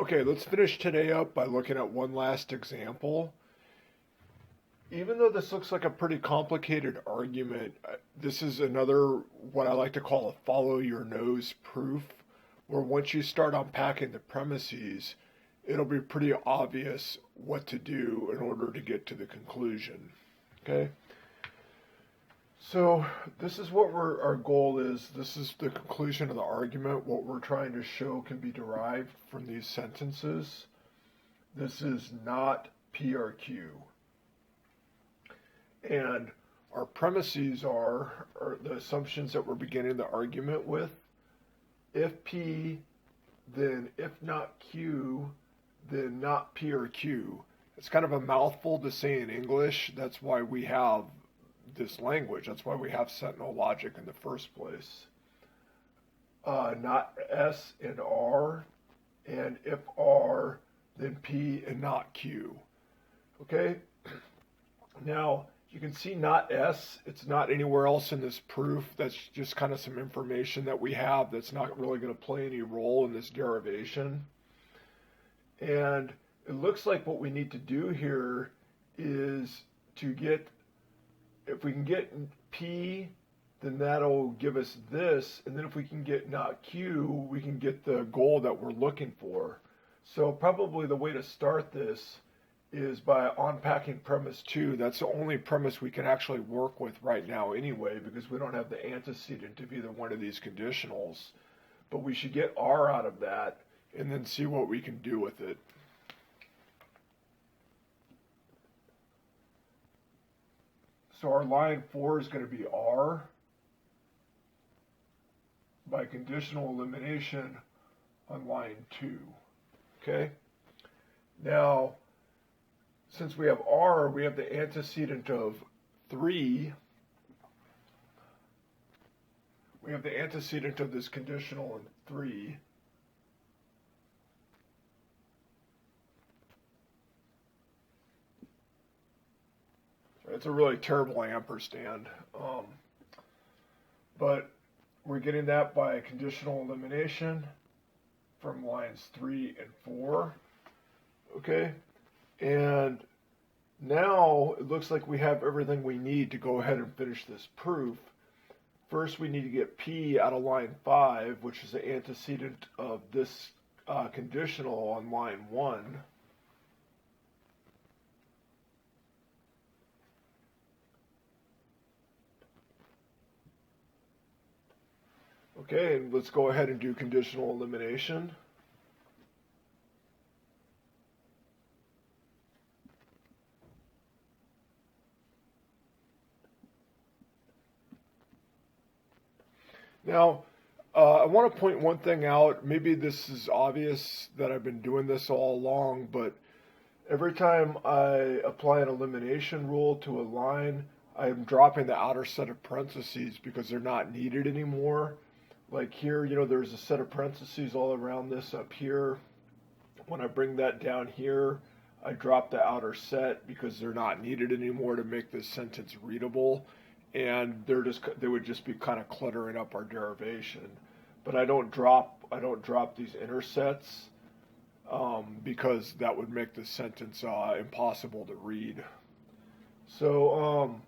Okay, let's finish today up by looking at one last example. Even though this looks like a pretty complicated argument, this is another what I like to call a follow your nose proof, where once you start unpacking the premises, it'll be pretty obvious what to do in order to get to the conclusion. Okay? So this is what our goal is. This is the conclusion of the argument. What we're trying to show can be derived from these sentences. This is not P or Q. And our premises are the assumptions that we're beginning the argument with. If P, then if not Q, then not P or Q. It's kind of a mouthful to say in English. That's why we have this language. That's why we have Sentinel logic in the first place. Not S and R, and if R, then P and not Q. Okay? Now, you can see not S. It's not anywhere else in this proof. That's just kind of some information that we have that's not really going to play any role in this derivation. And it looks like what we need to do here is to get, if we can get P, then that'll give us this. And then if we can get not Q, we can get the goal that we're looking for. So probably the way to start this is by unpacking premise 2. That's the only premise we can actually work with right now anyway, because we don't have the antecedent of either one of these conditionals. But we should get R out of that and then see what we can do with it. So our line 4 is going to be R by conditional elimination on line 2. Okay? Now, since we have R, we have the antecedent of 3. We have the antecedent of this conditional in 3. It's a really terrible ampersand. But we're getting that by conditional elimination from lines 3 and 4. Okay? And now it looks like we have everything we need to go ahead and finish this proof. First, we need to get P out of line 5, which is the antecedent of this conditional on line 1. Okay, and let's go ahead and do conditional elimination. Now, I want to point one thing out. Maybe this is obvious that I've been doing this all along, but every time I apply an elimination rule to a line, I'm dropping the outer set of parentheses because they're not needed anymore. Like here, there's a set of parentheses all around this up here. When I bring that down here, I drop the outer set because they're not needed anymore to make this sentence readable. And they would just be kind of cluttering up our derivation. But I don't drop these inner sets because that would make the sentence impossible to read. So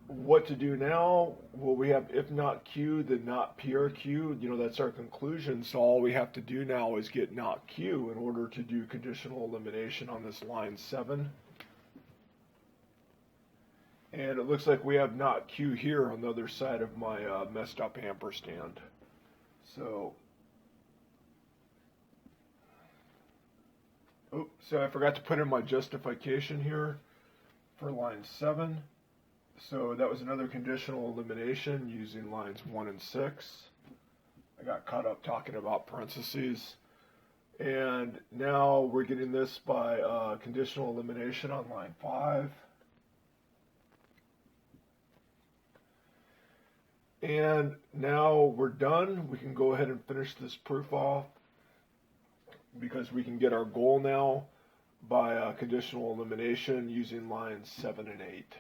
what to do now? Well, we have if not Q, then not P or Q. That's our conclusion. So all we have to do now is get not Q in order to do conditional elimination on this line 7. And it looks like we have not Q here on the other side of my messed up ampersand. So I forgot to put in my justification here for line 7. So that was another conditional elimination using lines 1 and 6. I got caught up talking about parentheses. And now we're getting this by conditional elimination on line 5. And now we're done. We can go ahead and finish this proof off because we can get our goal now by conditional elimination using lines 7 and 8.